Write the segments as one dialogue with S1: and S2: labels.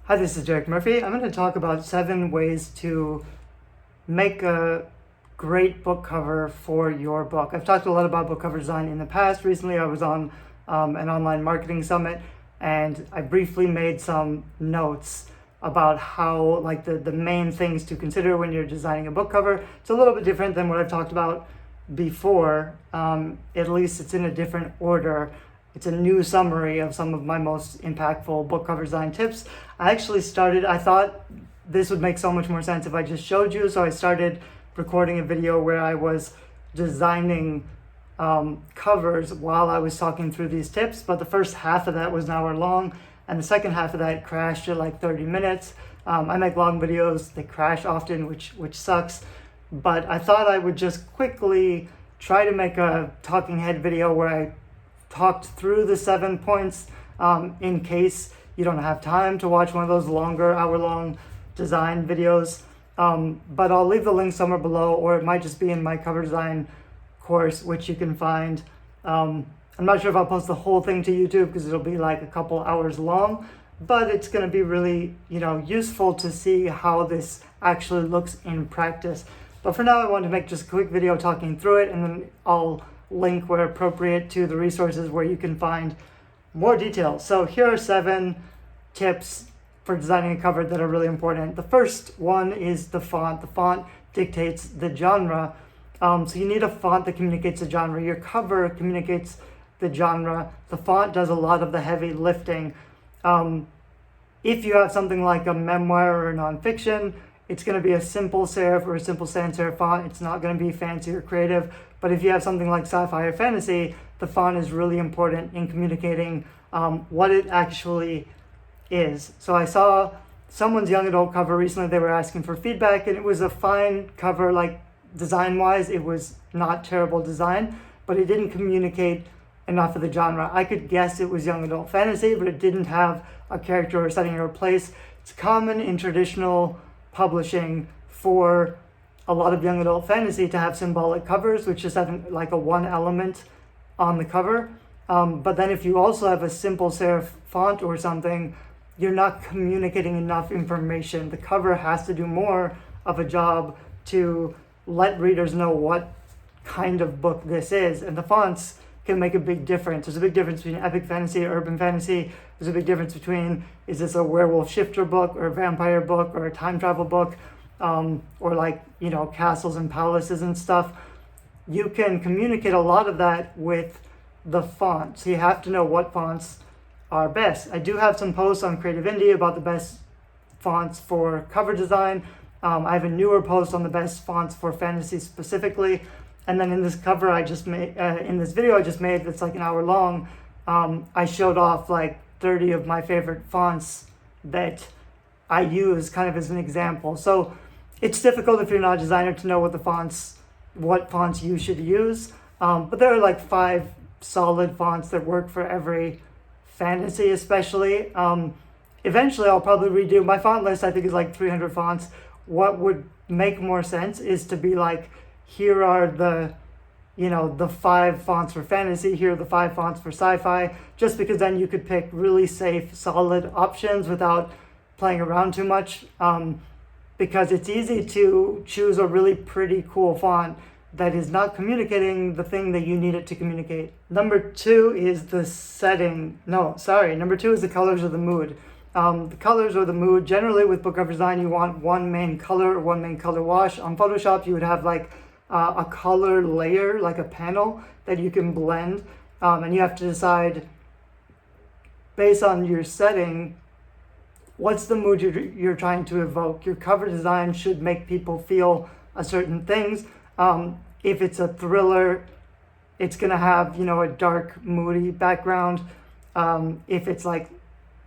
S1: Hi, this is Derek Murphy. I'm going to talk about 7 ways to make a great book cover for your book. I've talked a lot about book cover design in the past. Recently, I was on an online marketing summit, and I briefly made some notes about how, like, the main things to consider when you're designing a book cover. It's a little bit different than what I've talked about before. At least it's in a different order. It's a new summary of some of my most impactful book cover design tips. I thought this would make so much more sense if I just showed you, so I started recording a video where I was designing covers while I was talking through these tips, but the first half of that was an hour long, and the second half of that crashed at like 30 minutes. I make long videos, they crash often, which sucks, but I thought I would just quickly try to make a talking head video where I talked through the 7 points in case you don't have time to watch one of those longer hour-long design videos. But I'll leave the link somewhere below, or it might just be in my cover design course, which you can find. I'm not sure if I'll post the whole thing to YouTube because it'll be like a couple hours long, but it's going to be really, useful to see how this actually looks in practice. But for now, I wanted to make just a quick video talking through it, and then I'll link where appropriate to the resources where you can find more details. So here are 7 tips for designing a cover that are really important. The first one is the font. The font dictates the genre. So you need a font that communicates the genre. Your cover communicates the genre. The font does a lot of the heavy lifting. If you have something like a memoir or a nonfiction, it's going to be a simple serif or a simple sans serif font. It's not going to be fancy or creative. But if you have something like sci-fi or fantasy, the font is really important in communicating what it actually is. So I saw someone's young adult cover recently. They were asking for feedback, and it was a fine cover, like design-wise. It was not terrible design, but it didn't communicate enough of the genre. I could guess it was young adult fantasy, but it didn't have a character or setting or place. It's common in traditional publishing for a lot of young adult fantasy to have symbolic covers, which just have like a one element on the cover. But then if you also have a simple serif font or something, you're not communicating enough information. The cover has to do more of a job to let readers know what kind of book this is. And the fonts can make a big difference. There's a big difference between epic fantasy or urban fantasy. There's a big difference between, is this a werewolf shifter book or a vampire book or a time travel book? Or like, castles and palaces and stuff. You can communicate a lot of that with the font. So you have to know what fonts are best. I do have some posts on Creative Indie about the best fonts for cover design. I have a newer post on the best fonts for fantasy specifically. And then in this cover I just made, in this video I just made that's like an hour long, I showed off like 30 of my favorite fonts that I use kind of as an example. So it's difficult if you're not a designer to know what fonts you should use. But there are like 5 solid fonts that work for every fantasy, especially. Eventually I'll probably redo my font list. I think is like 300 fonts. What would make more sense is to be like, here are the 5 fonts for fantasy, here are the 5 fonts for sci-fi, just because then you could pick really safe, solid options without playing around too much. Because it's easy to choose a really pretty cool font that is not communicating the thing that you need it to communicate. Number 2 is the setting. Number 2 is the colors or the mood. The colors or the mood, generally with book cover design, you want one main color or one main color wash. On Photoshop, you would have like a color layer, like a panel that you can blend. And you have to decide, based on your setting, what's the mood you're trying to evoke. Your cover design should make people feel a certain things. If it's a thriller, it's going to have, a dark, moody background. If it's like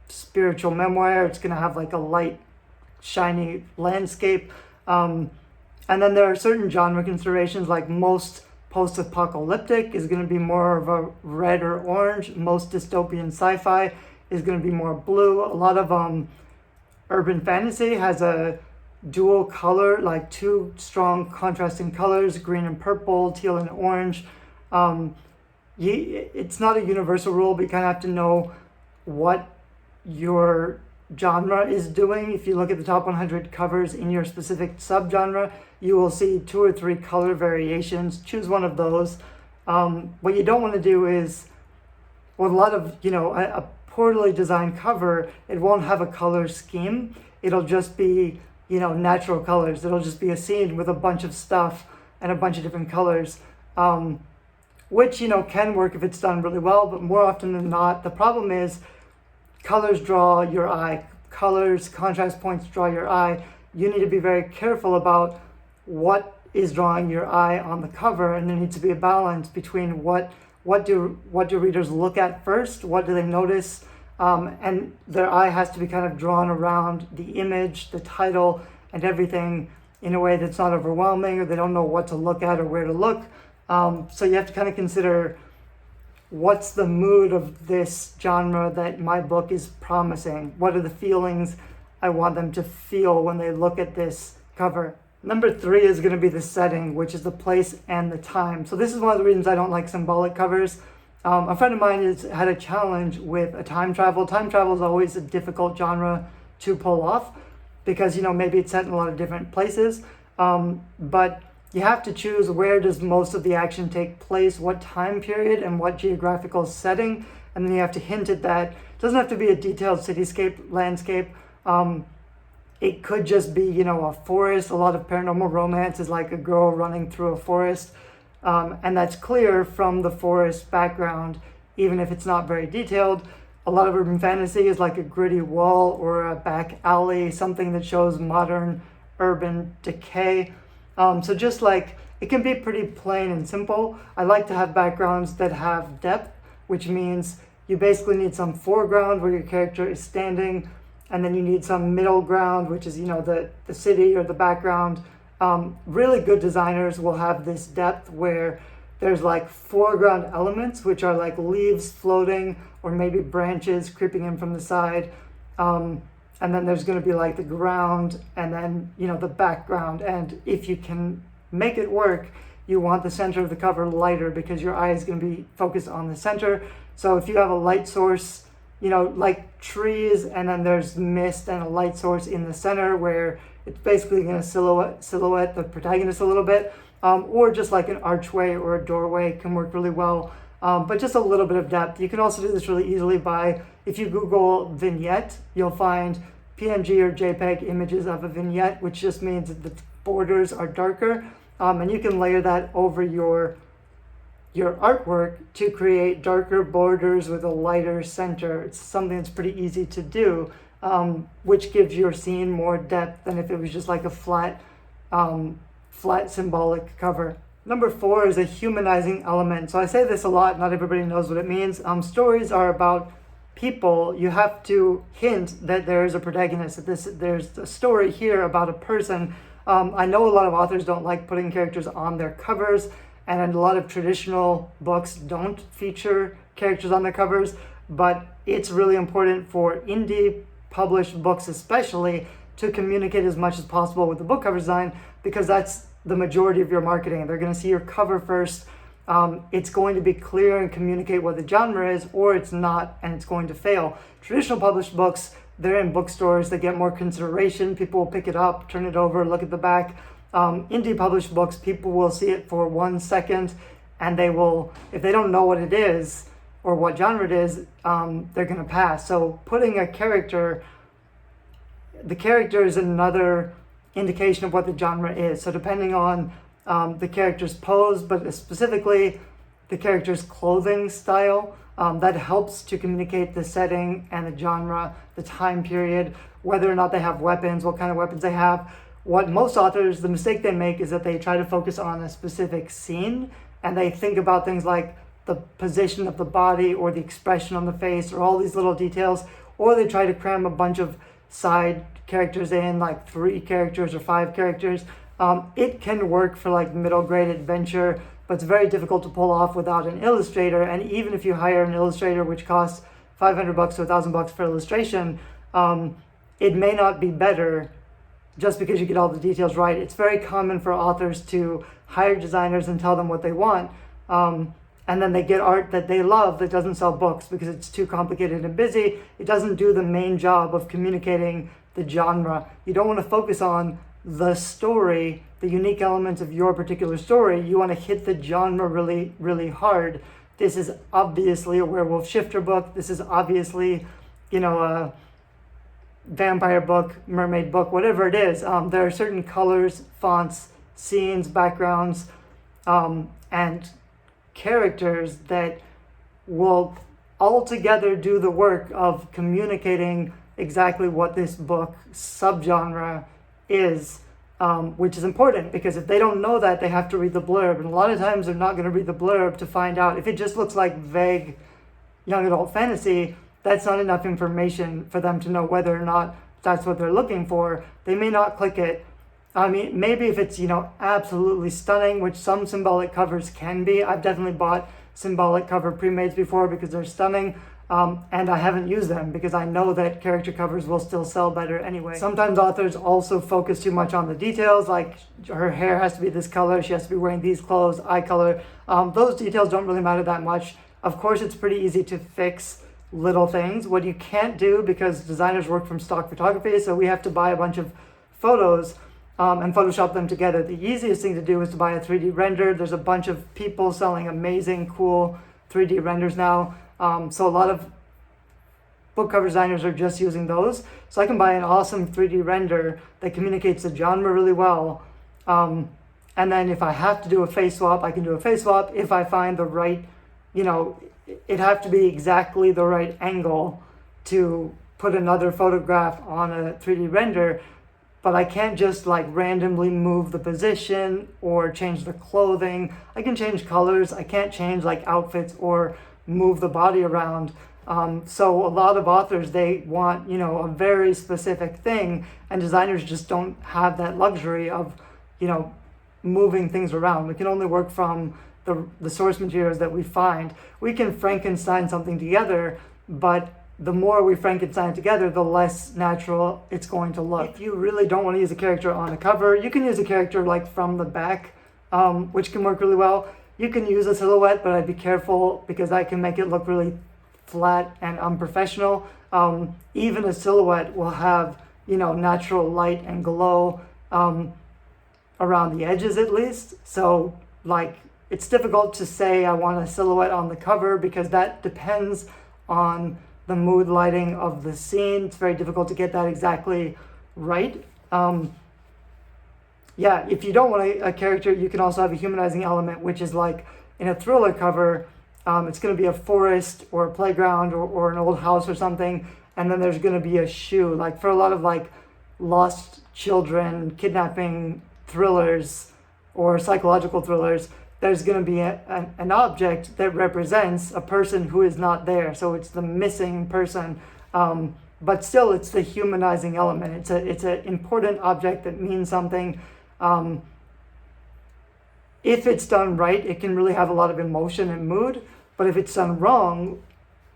S1: spiritual memoir, it's going to have like a light, shiny landscape. And then there are certain genre considerations, like most post-apocalyptic is going to be more of a red or orange. Most dystopian sci-fi is going to be more blue. A lot of urban fantasy has a dual color, like 2 strong contrasting colors, green and purple, teal and orange. It's not a universal rule, but you kind of have to know what your genre is doing. If you look at the top 100 covers in your specific subgenre, you will see 2 or 3 color variations. Choose one of those. What you don't want to do is, with a lot of, a poorly designed cover, it won't have a color scheme. It'll just be, natural colors. It'll just be a scene with a bunch of stuff and a bunch of different colors, which, can work if it's done really well, but more often than not, the problem is colors draw your eye. Colors, contrast points draw your eye. You need to be very careful about what is drawing your eye on the cover, and there needs to be a balance between what do readers look at first, what do they notice, and their eye has to be kind of drawn around the image, the title, and everything in a way that's not overwhelming, or they don't know what to look at or where to look. So you have to kind of consider, what's the mood of this genre that my book is promising? What are the feelings I want them to feel when they look at this cover? Number 3 is going to be the setting, which is the place and the time. So this is one of the reasons I don't like symbolic covers. A friend of mine has had a challenge with a time travel. Time travel is always a difficult genre to pull off because, maybe it's set in a lot of different places. But you have to choose, where does most of the action take place, what time period and what geographical setting, and then you have to hint at that. It doesn't have to be a detailed cityscape, landscape. It could just be, a forest. A lot of paranormal romance is like a girl running through a forest. And that's clear from the forest background, even if it's not very detailed. A lot of urban fantasy is like a gritty wall or a back alley, something that shows modern urban decay. So just like, it can be pretty plain and simple. I like to have backgrounds that have depth, which means you basically need some foreground where your character is standing, and then you need some middle ground, which is, the city or the background. Really good designers will have this depth where there's like foreground elements, which are like leaves floating or maybe branches creeping in from the side. And then there's going to be like the ground and then, the background. And if you can make it work, you want the center of the cover lighter because your eye is going to be focused on the center. So if you have a light source, like trees, and then there's mist and a light source in the center where it's basically going to silhouette the protagonist a little bit, or just like an archway or a doorway can work really well, but just a little bit of depth. You can also do this really easily by, if you Google vignette, you'll find PNG or JPEG images of a vignette, which just means that the borders are darker, and you can layer that over your artwork to create darker borders with a lighter center. It's something that's pretty easy to do, which gives your scene more depth than if it was just like a flat symbolic cover. Number 4 is a humanizing element. So I say this a lot, not everybody knows what it means. Stories are about people. You have to hint that there is a protagonist, that there's a story here about a person. I know a lot of authors don't like putting characters on their covers, and a lot of traditional books don't feature characters on their covers, but it's really important for indie published books especially to communicate as much as possible with the book cover design, because that's the majority of your marketing. They're going to see your cover first. It's going to be clear and communicate what the genre is, or it's not, and it's going to fail. Traditional published books, they're in bookstores, they get more consideration. People will pick it up, turn it over, look at the back. Indie published books, people will see it for 1 second, and they will, if they don't know what it is or what genre it is, they're going to pass. So putting a character, the character is another indication of what the genre is. So depending on the character's pose, but specifically the character's clothing style, that helps to communicate the setting and the genre, the time period, whether or not they have weapons, what kind of weapons they have. What most authors, the mistake they make is that they try to focus on a specific scene, and they think about things like the position of the body or the expression on the face or all these little details, or they try to cram a bunch of side characters in, like 3 characters or 5 characters. It can work for like middle grade adventure, but it's very difficult to pull off without an illustrator. And even if you hire an illustrator, which costs $500 to $1,000 for illustration, it may not be better just because you get all the details right. It's very common for authors to hire designers and tell them what they want. and then they get art that they love that doesn't sell books because it's too complicated and busy. It doesn't do the main job of communicating the genre. You don't want to focus on the story, the unique elements of your particular story. You want to hit the genre really, really hard. This is obviously a werewolf shifter book. This is obviously, a vampire book, mermaid book, whatever it is. There are certain colors, fonts, scenes, backgrounds, and characters that will altogether do the work of communicating exactly what this book subgenre is, which is important, because if they don't know that, they have to read the blurb, and a lot of times they're not going to read the blurb to find out. If it just looks like vague young adult fantasy, that's not enough information for them to know whether or not that's what they're looking for. They may not click it. I mean, maybe if it's, absolutely stunning, which some symbolic covers can be. I've definitely bought symbolic cover pre-mades before because they're stunning, and I haven't used them because I know that character covers will still sell better anyway. Sometimes authors also focus too much on the details, like her hair has to be this color, she has to be wearing these clothes, eye color. Those details don't really matter that much. Of course, it's pretty easy to fix little things. What you can't do, because designers work from stock photography, so we have to buy a bunch of photos and Photoshop them together. The easiest thing to do is to buy a 3D render. There's a bunch of people selling amazing, cool 3D renders now. So a lot of book cover designers are just using those. So I can buy an awesome 3D render that communicates the genre really well. And then if I have to do a face swap, I can do a face swap. If I find the right, it'd have to be exactly the right angle to put another photograph on a 3D render. But I can't just randomly move the position or change the clothing. I can change colors. I can't change outfits or move the body around. So a lot of authors, they want, a very specific thing, and designers just don't have that luxury of, moving things around. We can only work from the source materials that we find. We can Frankenstein something together, but the more we Frankenstein together, the less natural it's going to look. If you really don't want to use a character on a cover, you can use a character from the back, which can work really well. You can use a silhouette, but I'd be careful because that can make it look really flat and unprofessional. Even a silhouette will have, natural light and glow around the edges at least. So it's difficult to say I want a silhouette on the cover because that depends on the mood lighting of the scene. It's very difficult to get that exactly right. If you don't want a character, you can also have a humanizing element, which is in a thriller cover, it's going to be a forest or a playground or an old house or something, and then there's going to be a shoe. For a lot of lost children, kidnapping thrillers or psychological thrillers, there's going to be an object that represents a person who is not there. So it's the missing person, but still it's the humanizing element. It's an important object that means something. If it's done right, it can really have a lot of emotion and mood. But if it's done wrong,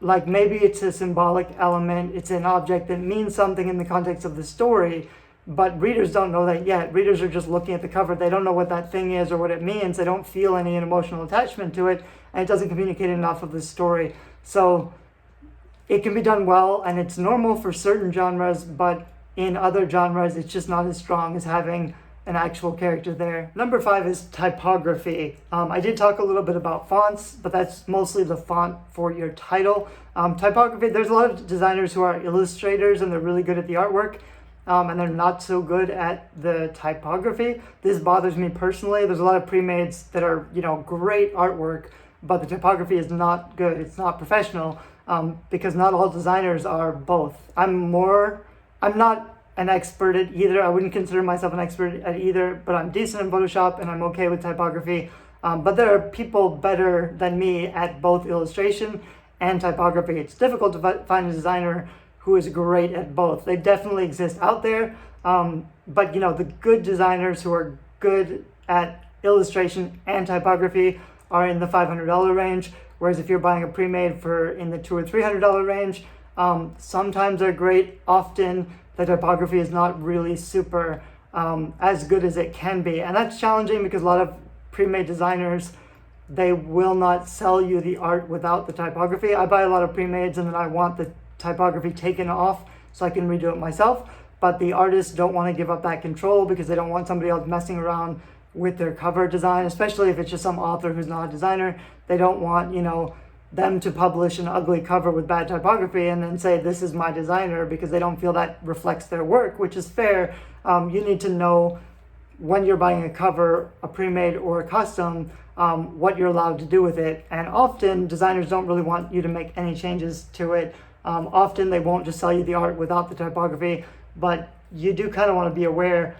S1: maybe it's a symbolic element, it's an object that means something in the context of the story, but readers don't know that yet. Readers are just looking at the cover. They don't know what that thing is or what it means. They don't feel any emotional attachment to it, and it doesn't communicate enough of the story. So it can be done well, and it's normal for certain genres, but in other genres, it's just not as strong as having an actual character there. Number 5 is typography. I did talk a little bit about fonts, but that's mostly the font for your title. Typography, there's a lot of designers who are illustrators, and they're really good at the artwork. And they're not so good at the typography. This bothers me personally. There's a lot of pre-mades that are, great artwork, but the typography is not good. It's not professional, because not all designers are both. I'm not an expert at either. I wouldn't consider myself an expert at either, but I'm decent in Photoshop and I'm okay with typography. But there are people better than me at both illustration and typography. It's difficult to find a designer who is great at both. They definitely exist out there, but the good designers who are good at illustration and typography are in the $500 range, whereas if you're buying a pre-made for in the $200 or $300 range, sometimes they're great. Often the typography is not really super as good as it can be, and that's challenging because a lot of pre-made designers, they will not sell you the art without the typography. I buy a lot of pre-mades and then I want the typography taken off so I can redo it myself. But the artists don't want to give up that control because they don't want somebody else messing around with their cover design, especially if it's just some author who's not a designer. They don't want, them to publish an ugly cover with bad typography and then say, this is my designer, because they don't feel that reflects their work, which is fair. You need to know when you're buying a cover, a pre-made or a custom, what you're allowed to do with it. And often designers don't really want you to make any changes to it. Often they won't just sell you the art without the typography, but you do kind of want to be aware.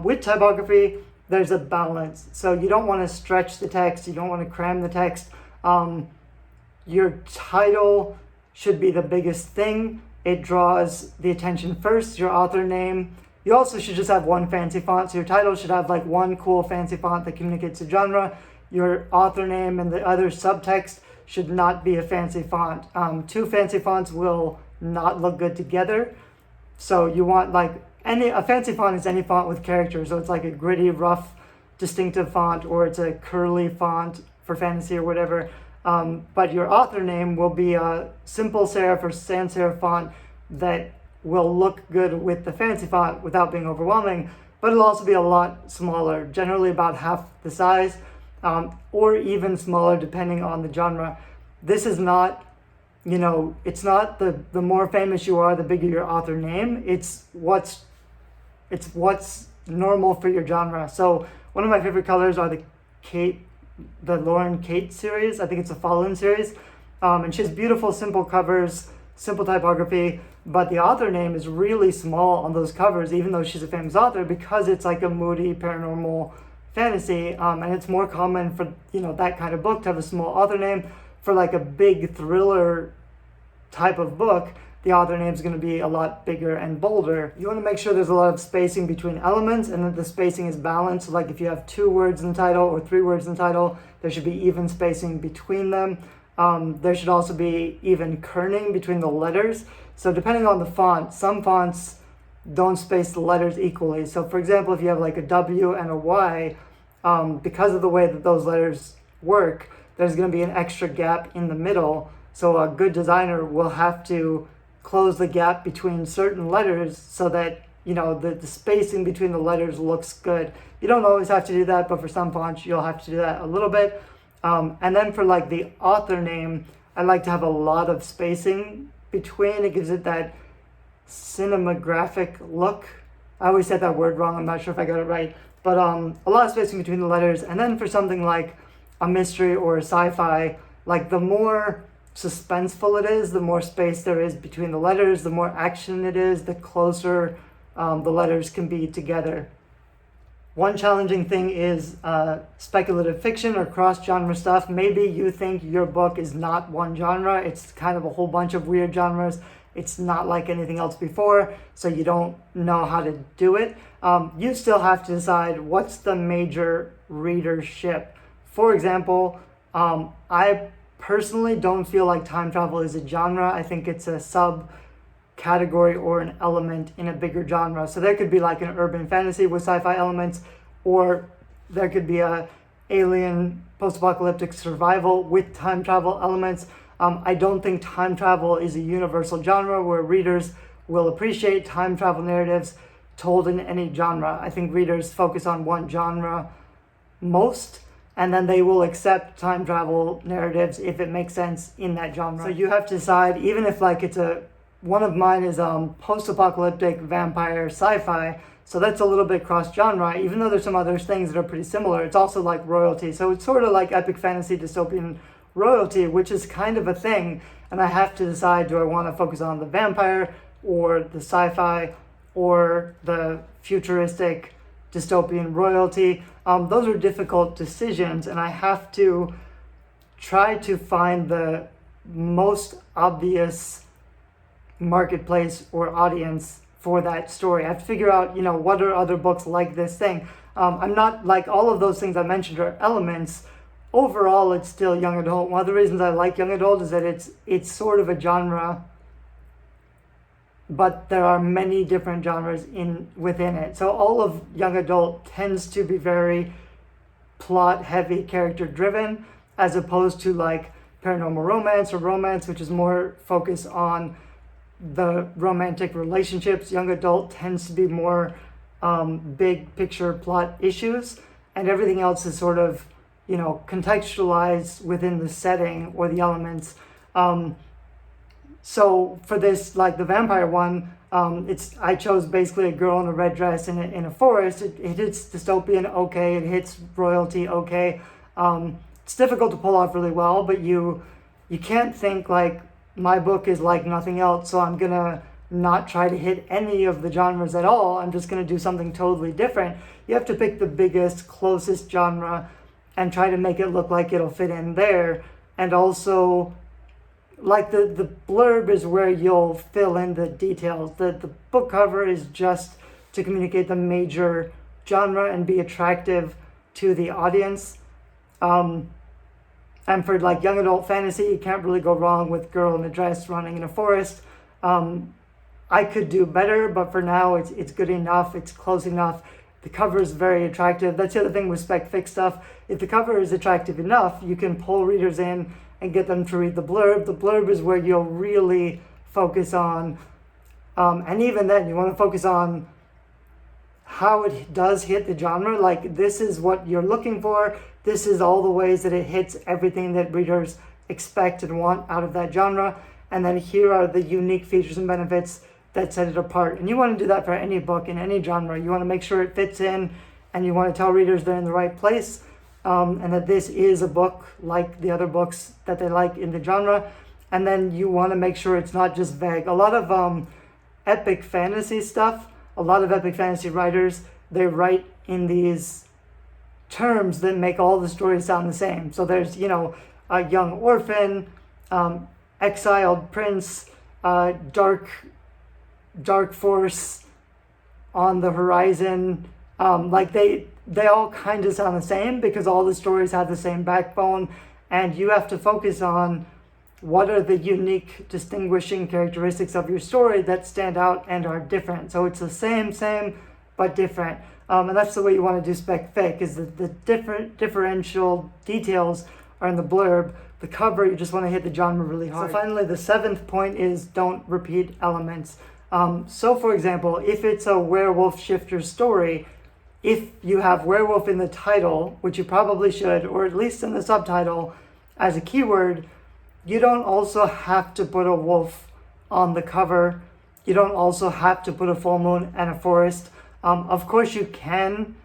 S1: With typography, there's a balance. So you don't want to stretch the text, you don't want to cram the text. Your title should be the biggest thing. It draws the attention first, your author name. You also should just have one fancy font. So your title should have like one cool fancy font that communicates the genre. Your author name and the other subtext should not be a fancy font. Two fancy fonts will not look good together. So you want a fancy font is any font with characters. So it's like a gritty, rough, distinctive font, or it's a curly font for fantasy or whatever. But your author name will be a simple serif or sans serif font that will look good with the fancy font without being overwhelming, but it'll also be a lot smaller, generally about half the size, or even smaller depending on the genre. This is not, it's not the more famous you are, the bigger your author name. It's what's normal for your genre. So one of my favorite colors are the Lauren Kate series. I think it's a Fallen series. And she has beautiful, simple covers, simple typography, but the author name is really small on those covers, even though she's a famous author, because it's like a moody paranormal fantasy. And it's more common for, that kind of book to have a small author name. For like a big thriller type of book, the author name is going to be a lot bigger and bolder. You want to make sure there's a lot of spacing between elements and that the spacing is balanced. So like if you have 2 words in the title or 3 words in the title, there should be even spacing between them. There should also be even kerning between the letters. So depending on the font, some fonts don't space the letters equally. So for example, if you have like a W and a Y, because of the way that those letters work, there's going to be an extra gap in the middle. So a good designer will have to close the gap between certain letters so that the spacing between the letters looks good. You don't always have to do that, but for some fonts you'll have to do that a little bit. And then for like the author name, I like to have a lot of spacing between. It gives it that cinematographic look. I always said that word wrong, I'm not sure if I got it right, but a lot of spacing between the letters. And then for something like a mystery or a sci-fi, like the more suspenseful it is, the more space there is between the letters, the more action it is, the closer the letters can be together. One challenging thing is speculative fiction or cross-genre stuff. Maybe you think your book is not one genre, it's kind of a whole bunch of weird genres. It's not like anything else before, so you don't know how to do it. You still have to decide what's the major readership. For example, I personally don't feel like time travel is a genre. I think it's a subcategory or an element in a bigger genre. So there could be like an urban fantasy with sci-fi elements, or there could be a alien post-apocalyptic survival with time travel elements. I don't think time travel is a universal genre where readers will appreciate time travel narratives told in any genre. I think readers focus on one genre most, and then they will accept time travel narratives if it makes sense in that genre. So you have to decide, even if like one of mine is post-apocalyptic vampire sci-fi, so that's a little bit cross-genre, even though there's some other things that are pretty similar. It's also like royalty. So it's sort of like epic fantasy dystopian royalty, which is kind of a thing, and I have to decide, do I want to focus on the vampire or the sci-fi or the futuristic dystopian royalty? Those are difficult decisions, and I have to try to find the most obvious marketplace or audience for that story. I have to figure out, what are other books like this thing? I'm not like all of those things I mentioned are elements. Overall, it's still young adult. One of the reasons I like young adult is that it's sort of a genre, but there are many different genres within it. So all of young adult tends to be very plot heavy, character driven. as opposed to like paranormal romance or romance, which is more focused on the romantic relationships. Young adult tends to be more big picture plot issues, and everything else is sort of, contextualized within the setting or the elements. So for this, like the vampire one, I chose basically a girl in a red dress in a forest. It hits dystopian okay, it hits royalty okay. It's difficult to pull off really well, but you can't think like my book is like nothing else, so I'm gonna not try to hit any of the genres at all. I'm just gonna do something totally different. You have to pick the biggest, closest genre and try to make it look like it'll fit in there. And also, like the blurb is where you'll fill in the details. The book cover is just to communicate the major genre and be attractive to the audience. And for like young adult fantasy, you can't really go wrong with girl in a dress running in a forest. I could do better, but for now it's good enough, it's close enough. The cover is very attractive. That's the other thing with spec fic stuff. If the cover is attractive enough, you can pull readers in and get them to read the blurb. The blurb is where you'll really focus on, and even then you want to focus on how it does hit the genre. Like, this is what you're looking for. This is all the ways that it hits everything that readers expect and want out of that genre. And then here are the unique features and benefits that set it apart. And you want to do that for any book in any genre. You want to make sure it fits in, and you want to tell readers they're in the right place, and that this is a book like the other books that they like in the genre. And then you want to make sure it's not just vague. A lot of epic fantasy stuff, a lot of epic fantasy writers, they write in these terms that make all the stories sound the same. So there's, a young orphan, exiled prince, dark force on the horizon. Like they all kind of sound the same because all the stories have the same backbone, and you have to focus on what are the unique distinguishing characteristics of your story that stand out and are different. So it's the same, but different. And that's the way you want to do spec fic, is that the different differential details are in the blurb. The cover, you just want to hit the genre really hard. So finally, the seventh point is don't repeat elements. So for example, if it's a werewolf shifter story, if you have werewolf in the title, which you probably should, or at least in the subtitle as a keyword, you don't also have to put a wolf on the cover. You don't also have to put a full moon and a forest. Of course you can,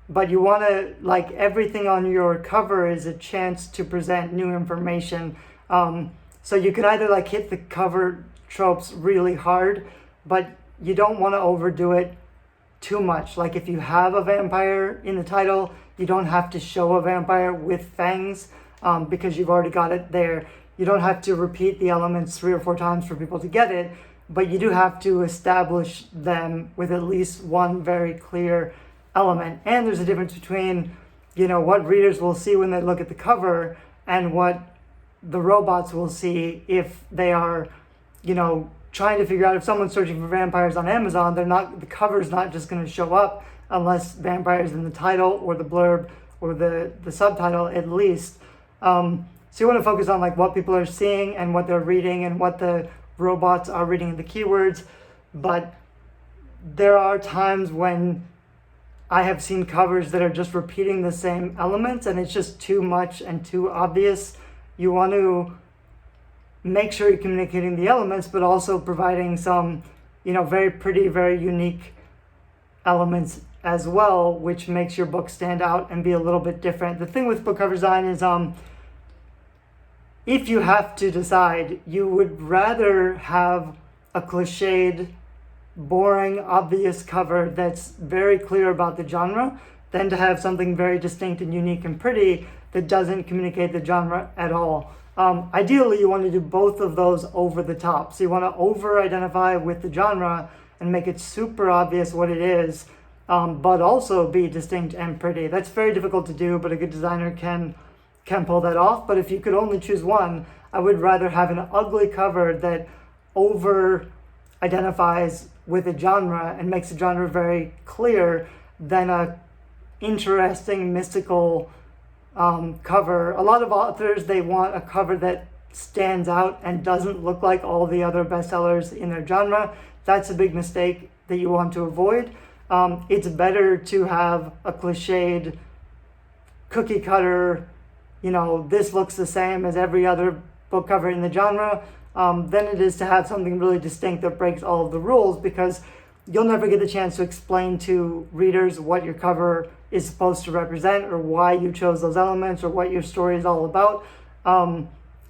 S1: but you want to, like, everything on your cover is a chance to present new information. So you can either like hit the cover tropes really hard, but you don't want to overdo it too much. Like, if you have a vampire in the title, you don't have to show a vampire with fangs, because you've already got it there. You don't have to repeat the elements 3 or 4 times for people to get it, but you do have to establish them with at least one very clear element. And there's a difference between, what readers will see when they look at the cover and what the robots will see if they are, trying to figure out, if someone's searching for vampires on Amazon, the cover's not just going to show up unless vampires in the title or the blurb or the subtitle at least. So you want to focus on like what people are seeing and what they're reading and what the robots are reading in the keywords. But there are times when I have seen covers that are just repeating the same elements and it's just too much and too obvious. You want to make sure you're communicating the elements, but also providing some, very pretty, very unique elements as well, which makes your book stand out and be a little bit different. The thing with book cover design is, if you have to decide, you would rather have a cliched, boring, obvious cover that's very clear about the genre than to have something very distinct and unique and pretty that doesn't communicate the genre at all. Ideally, you want to do both of those over the top. So you want to over-identify with the genre and make it super obvious what it is, but also be distinct and pretty. That's very difficult to do, but a good designer can pull that off. But if you could only choose one, I would rather have an ugly cover that over-identifies with a genre and makes the genre very clear than a interesting, mystical, cover. A lot of authors, they want a cover that stands out and doesn't look like all the other bestsellers in their genre. That's a big mistake that you want to avoid. It's better to have a cliched, cookie cutter, this looks the same as every other book cover in the genre, than it is to have something really distinct that breaks all of the rules, because you'll never get the chance to explain to readers what your cover is supposed to represent, or why you chose those elements, or what your story is all about.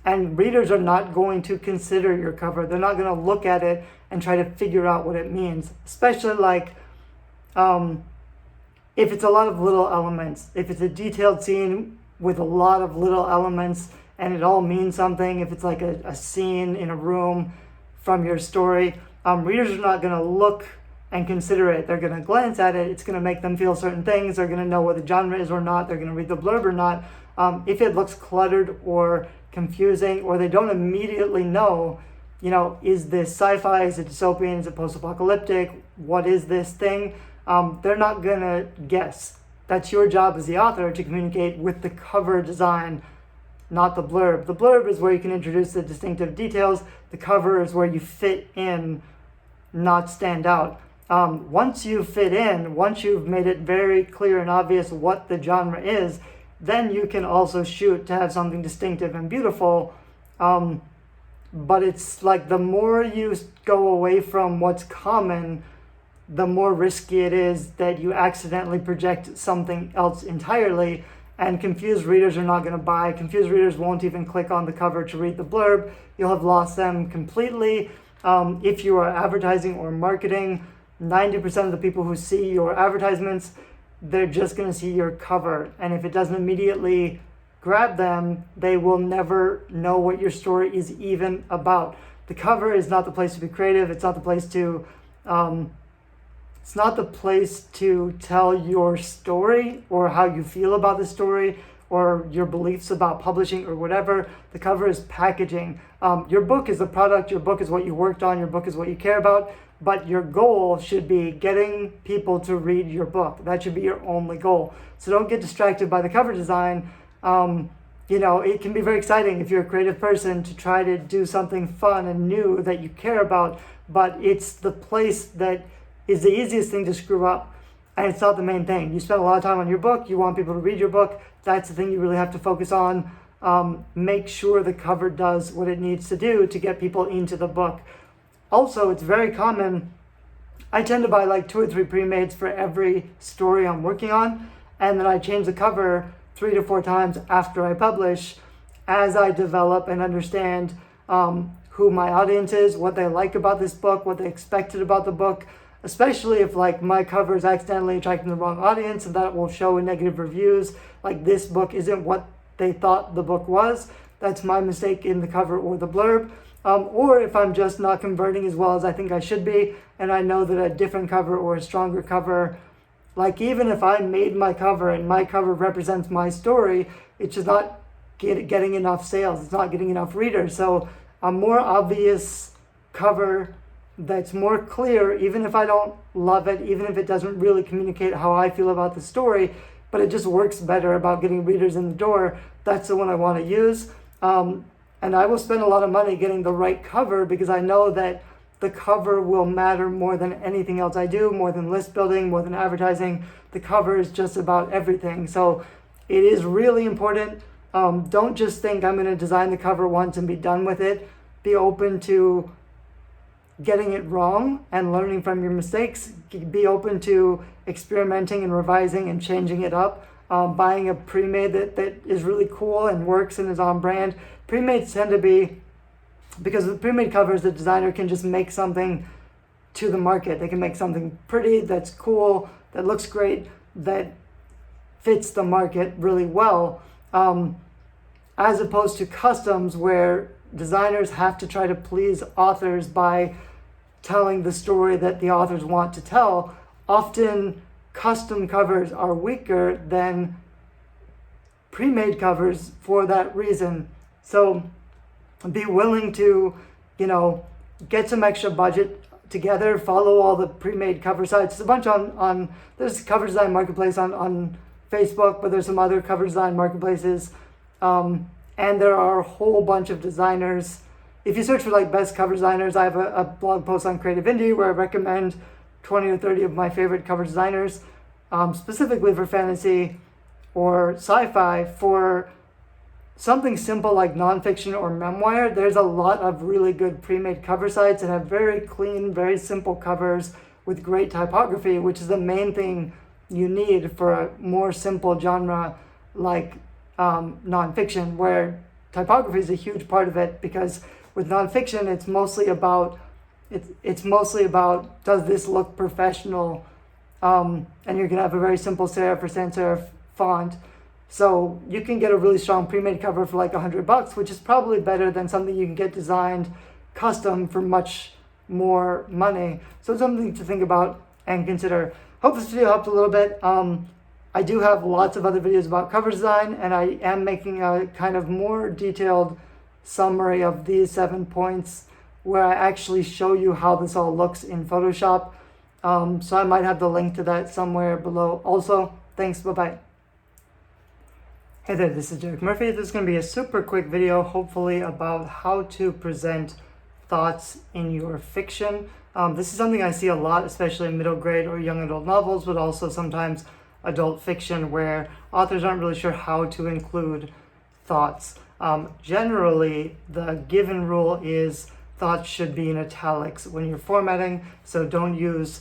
S1: And readers are not going to consider your cover. They're not going to look at it and try to figure out what it means, especially if it's a lot of little elements. If it's a detailed scene with a lot of little elements and it all means something, if it's like a scene in a room from your story, readers are not going to look and consider it. They're going to glance at it. It's going to make them feel certain things. They're going to know what the genre is or not. They're going to read the blurb or not. If it looks cluttered or confusing, or they don't immediately know, is this sci-fi, is it dystopian, is it post-apocalyptic, what is this thing? They're not going to guess. That's your job as the author, to communicate with the cover design, not the blurb. The blurb is where you can introduce the distinctive details. The cover is where you fit in, not stand out. Once you fit in, once you've made it very clear and obvious what the genre is, then you can also shoot to have something distinctive and beautiful. But it's like the more you go away from what's common, the more risky it is that you accidentally project something else entirely, and confused readers are not going to buy. Confused readers won't even click on the cover to read the blurb. You'll have lost them completely. If you are advertising or marketing, 90% of the people who see your advertisements, they're just going to see your cover. And if it doesn't immediately grab them, they will never know what your story is even about. The cover is not the place to be creative. It's not the place to tell your story or how you feel about the story or your beliefs about publishing or whatever. The cover is packaging. Your book is the product. Your book is what you worked on. Your book is what you care about. But your goal should be getting people to read your book. That should be your only goal. So don't get distracted by the cover design. It can be very exciting if you're a creative person to try to do something fun and new that you care about, but it's the place that is the easiest thing to screw up, and it's not the main thing. You spend a lot of time on your book. You want people to read your book. That's the thing you really have to focus on. Make sure the cover does what it needs to do to get people into the book. Also, it's very common. I tend to buy like 2 or 3 pre-mades for every story I'm working on, and then I change the cover 3 to 4 times after I publish, as I develop and understand who my audience is, what they like about this book, what they expected about the book, especially if like my cover is accidentally attracting the wrong audience, and that will show in negative reviews, like this book isn't what they thought the book was. That's my mistake in the cover or the blurb. Or if I'm just not converting as well as I think I should be, and I know that a different cover or a stronger cover, like even if I made my cover and my cover represents my story, it's just not getting enough sales. It's not getting enough readers. So a more obvious cover that's more clear, even if I don't love it, even if it doesn't really communicate how I feel about the story, but it just works better about getting readers in the door, that's the one I want to use. And I will spend a lot of money getting the right cover, because I know that the cover will matter more than anything else I do, more than list building, more than advertising. The cover is just about everything. So it is really important. Don't just think I'm going to design the cover once and be done with it. Be open to getting it wrong and learning from your mistakes. Be open to experimenting and revising and changing it up. Buying a pre-made that is really cool and works and is on brand. Pre-mades tend to be, because with pre-made covers, the designer can just make something to the market. They can make something pretty, that's cool, that looks great, that fits the market really well, as opposed to customs where designers have to try to please authors by telling the story that the authors want to tell. Often custom covers are weaker than pre-made covers for that reason. So be willing to, get some extra budget together, follow all the pre-made cover sites. There's a bunch on there's Cover Design Marketplace on Facebook, but there's some other cover design marketplaces. And there are a whole bunch of designers. If you search for like best cover designers, I have a blog post on Creative Indie where I recommend 20 or 30 of my favorite cover designers, specifically for fantasy or sci-fi. For something simple like nonfiction or memoir, there's a lot of really good pre-made cover sites that have very clean, very simple covers with great typography, which is the main thing you need for a more simple genre like nonfiction, where typography is a huge part of it, because with nonfiction it's mostly about does this look professional, and you're gonna have a very simple serif or sans serif font. So you can get a really strong pre-made cover for like $100, which is probably better than something you can get designed custom for much more money. So it's something to think about and consider. Hope this video helped a little bit. I do have lots of other videos about cover design, and I am making a kind of more detailed summary of these 7 points where I actually show you how this all looks in Photoshop. So I might have the link to that somewhere below also. Thanks, bye-bye. Hey there, this is Derek Murphy. This is going to be a super quick video, hopefully, about how to present thoughts in your fiction. This is something I see a lot, especially in middle grade or young adult novels, but also sometimes adult fiction, where authors aren't really sure how to include thoughts. Generally, the given rule is thoughts should be in italics when you're formatting, so don't use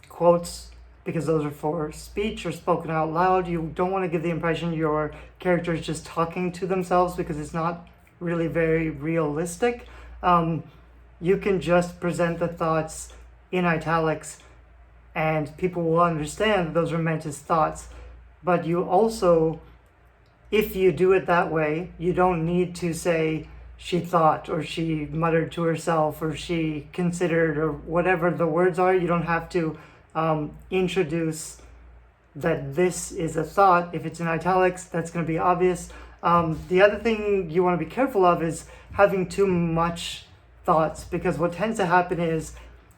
S1: quotes, because those are for speech or spoken out loud. You don't want to give the impression your character is just talking to themselves, because it's not really very realistic. You can just present the thoughts in italics and people will understand that those are meant as thoughts. But you also, if you do it that way, you don't need to say she thought, or she muttered to herself, or she considered, or whatever the words are. You don't have to introduce that this is a thought. If it's in italics, that's going to be obvious. The other thing you want to be careful of is having too much thoughts, because what tends to happen is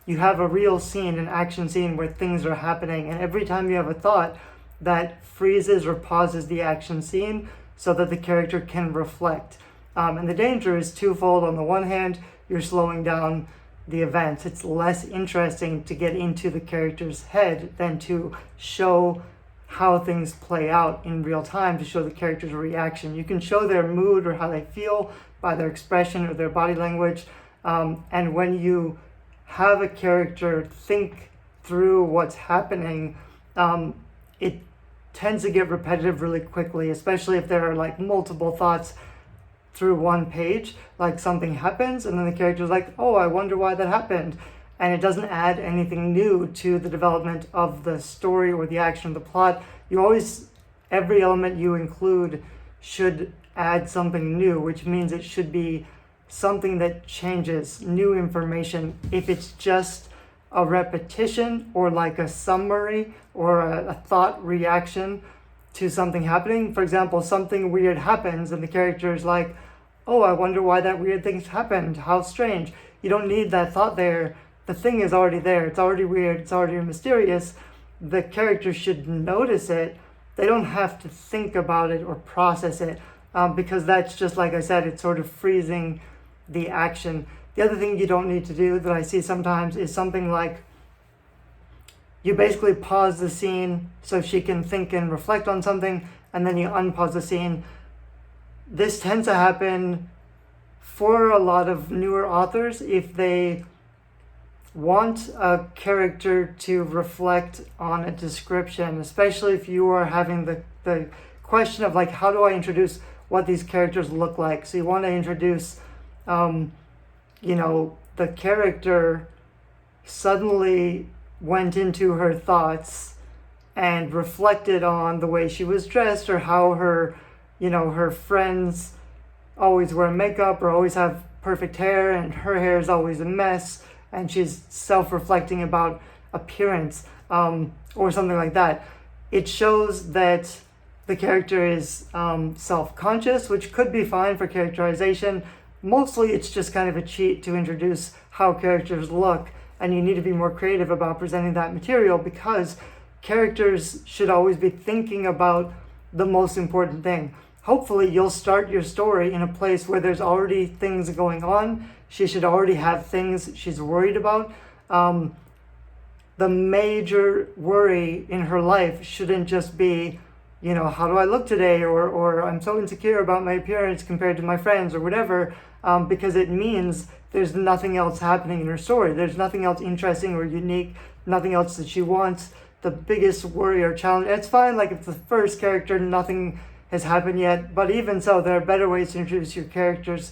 S1: you have a real scene, an action scene where things are happening, and every time you have a thought, that freezes or pauses the action scene so that the character can reflect. And the danger is twofold. On the one hand, you're slowing down the events. It's less interesting to get into the character's head than to show how things play out in real time, to show the character's reaction. You can show their mood or how they feel by their expression or their body language. And when you have a character think through what's happening, it tends to get repetitive really quickly, especially if there are like multiple thoughts through one page. Like something happens and then the character's like, oh, I wonder why that happened. And it doesn't add anything new to the development of the story or the action of the plot. Every element you include should add something new, which means it should be something that changes, new information. If it's just a repetition or like a summary or a thought reaction to something happening, for example, something weird happens and the character is like, oh, I wonder why that weird thing happened, how strange. You don't need that thought there. The thing is already there. It's already weird. It's already mysterious. The character should notice it. They don't have to think about it or process it, because that's just, like I said, it's sort of freezing the action. The other thing you don't need to do that I see sometimes is something like you basically pause the scene so she can think and reflect on something, and then you unpause the scene. This tends to happen for a lot of newer authors if they want a character to reflect on a description, especially if you are having the question of like, how do I introduce what these characters look like? So you want to introduce, the character suddenly went into her thoughts and reflected on the way she was dressed, or how her friends always wear makeup or always have perfect hair and her hair is always a mess, and she's self-reflecting about appearance, or something like that. It shows that the character is self-conscious, which could be fine for characterization. Mostly it's just kind of a cheat to introduce how characters look, and you need to be more creative about presenting that material, because characters should always be thinking about the most important thing. Hopefully you'll start your story in a place where there's already things going on. She should already have things she's worried about. The major worry in her life shouldn't just be, how do I look today? Or I'm so insecure about my appearance compared to my friends or whatever, because it means there's nothing else happening in her story. There's nothing else interesting or unique, nothing else that she wants. The biggest worry or challenge, it's fine, like if the first character, nothing has happened yet, but even so, there are better ways to introduce your character's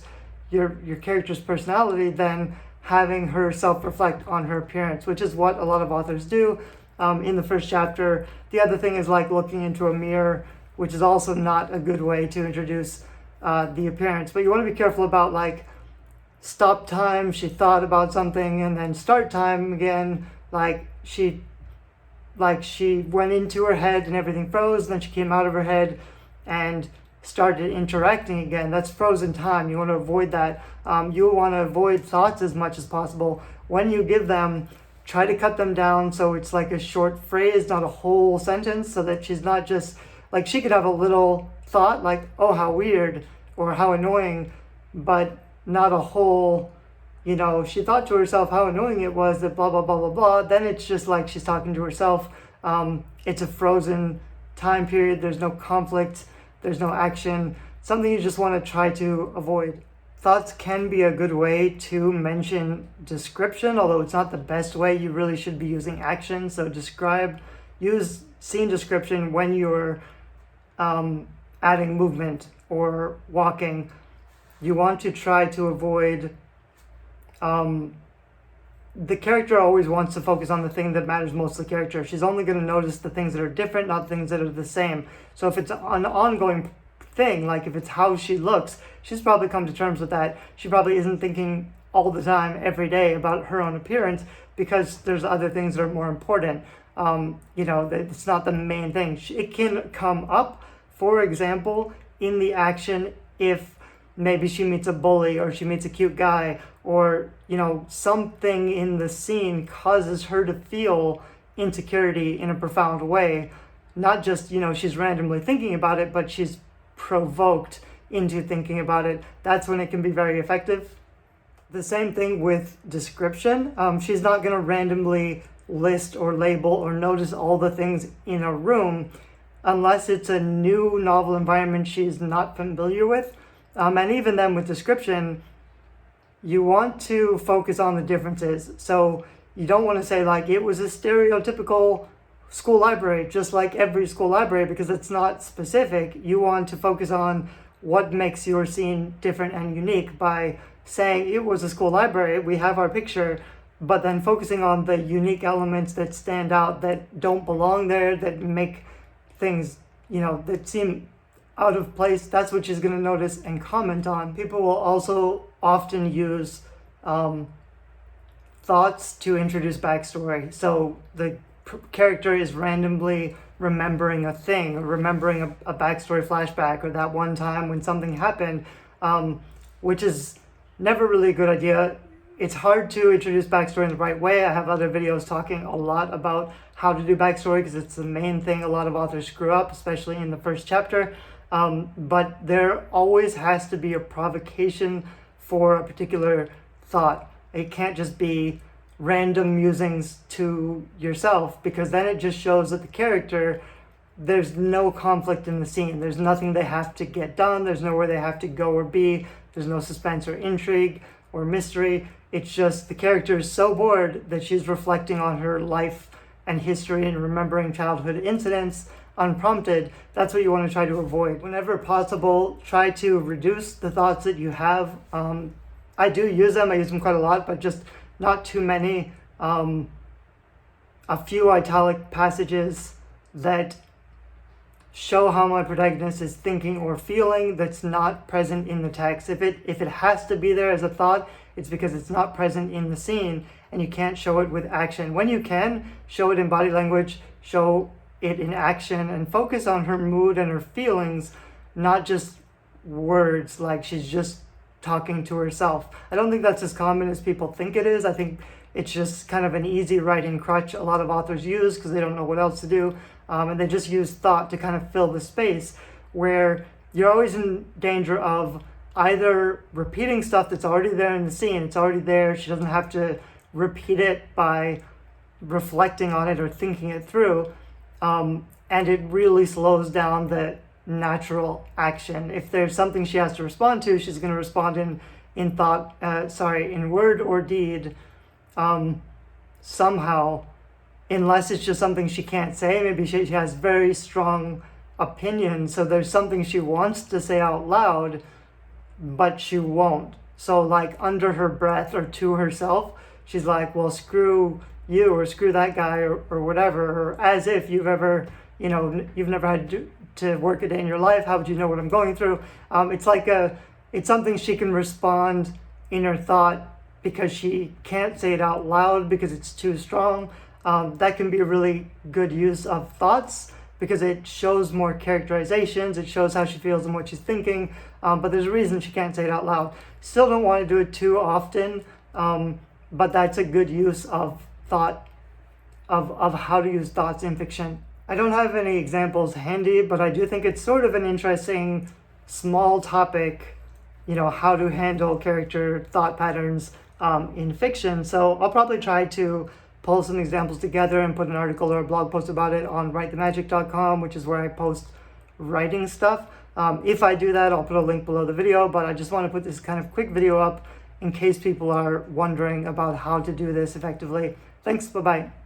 S1: personality than having her self-reflect on her appearance, which is what a lot of authors do in the first chapter. The other thing is like looking into a mirror, which is also not a good way to introduce the appearance. But you want to be careful about like stop time, she thought about something, and then start time again, like she went into her head and everything froze, then she came out of her head and started interacting again. That's frozen time. You want to avoid that. You want to avoid thoughts as much as possible. When you give them, try to cut them down so it's like a short phrase, not a whole sentence, so that she's not just, like she could have a little thought like, oh, how weird or how annoying, but not a whole, she thought to herself how annoying it was that blah, blah, blah, blah, blah. Then it's just like she's talking to herself. It's a frozen time period. There's no conflict. There's no action. Something you just want to try to avoid. Thoughts can be a good way to mention description, although it's not the best way. You really should be using action. So use scene description when you're adding movement or walking. You want to try to avoid the character always wants to focus on the thing that matters most to the character. She's only going to notice the things that are different, not things that are the same. So if it's an ongoing thing, like if it's how she looks, she's probably come to terms with that. She probably isn't thinking all the time, every day about her own appearance because there's other things that are more important. It's not the main thing. It can come up, for example, in the action if maybe she meets a bully or she meets a cute guy or, something in the scene causes her to feel insecurity in a profound way. Not just, she's randomly thinking about it, but she's provoked into thinking about it. That's when it can be very effective. The same thing with description. She's not going to randomly list or label or notice all the things in a room unless it's a new novel environment she's not familiar with. And even then with description, you want to focus on the differences. So you don't want to say like it was a stereotypical school library, just like every school library, because it's not specific. You want to focus on what makes your scene different and unique by saying it was a school library, we have our picture, but then focusing on the unique elements that stand out, that don't belong there, that make things, that seem out of place. That's what she's going to notice and comment on. People will also often use thoughts to introduce backstory. So the character is randomly remembering a thing or remembering a backstory flashback or that one time when something happened, which is never really a good idea. It's hard to introduce backstory in the right way. I have other videos talking a lot about how to do backstory because it's the main thing a lot of authors screw up, especially in the first chapter. But there always has to be a provocation for a particular thought. It can't just be random musings to yourself, because then it just shows that the character, there's no conflict in the scene. There's nothing they have to get done. There's nowhere they have to go or be. There's no suspense or intrigue or mystery. It's just the character is so bored that she's reflecting on her life and history and remembering childhood incidents unprompted. That's what you want to try to avoid. Whenever possible, try to reduce the thoughts that you have. I do use them. I use them quite a lot, but just not too many. A few italic passages that show how my protagonist is thinking or feeling that's not present in the text. If it has to be there as a thought, it's because it's not present in the scene and you can't show it with action. When you can, show it in body language, show it in action, and focus on her mood and her feelings, not just words like she's just talking to herself. I don't think that's as common as people think it is. I think It's just kind of an easy writing crutch a lot of authors use because they don't know what else to do, and they just use thought to kind of fill the space, where you're always in danger of either repeating stuff that's already there in the scene. It's already there. She doesn't have to repeat it by reflecting on it or thinking it through, and it really slows down the natural action. If there's something she has to respond to, she's going to respond in word or deed, somehow, unless it's just something she can't say. Maybe she has very strong opinions, so there's something she wants to say out loud, but she won't. So like under her breath or to herself, she's like, well, screw you, or screw that guy, or whatever, or as if you've ever, you've never had to work a day in your life. How would you know what I'm going through? It's something she can respond in her thought because she can't say it out loud because it's too strong. That can be a really good use of thoughts because it shows more characterizations. It shows how she feels and what she's thinking. But there's a reason she can't say it out loud. Still don't want to do it too often, but that's a good use of thought, of how to use thoughts in fiction. I don't have any examples handy, but I do think it's sort of an interesting small topic, how to handle character thought patterns in fiction. So I'll probably try to pull some examples together and put an article or a blog post about it on writethemagic.com, which is where I post writing stuff. If I do that, I'll put a link below the video, but I just want to put this kind of quick video up in case people are wondering about how to do this effectively. Thanks, bye-bye.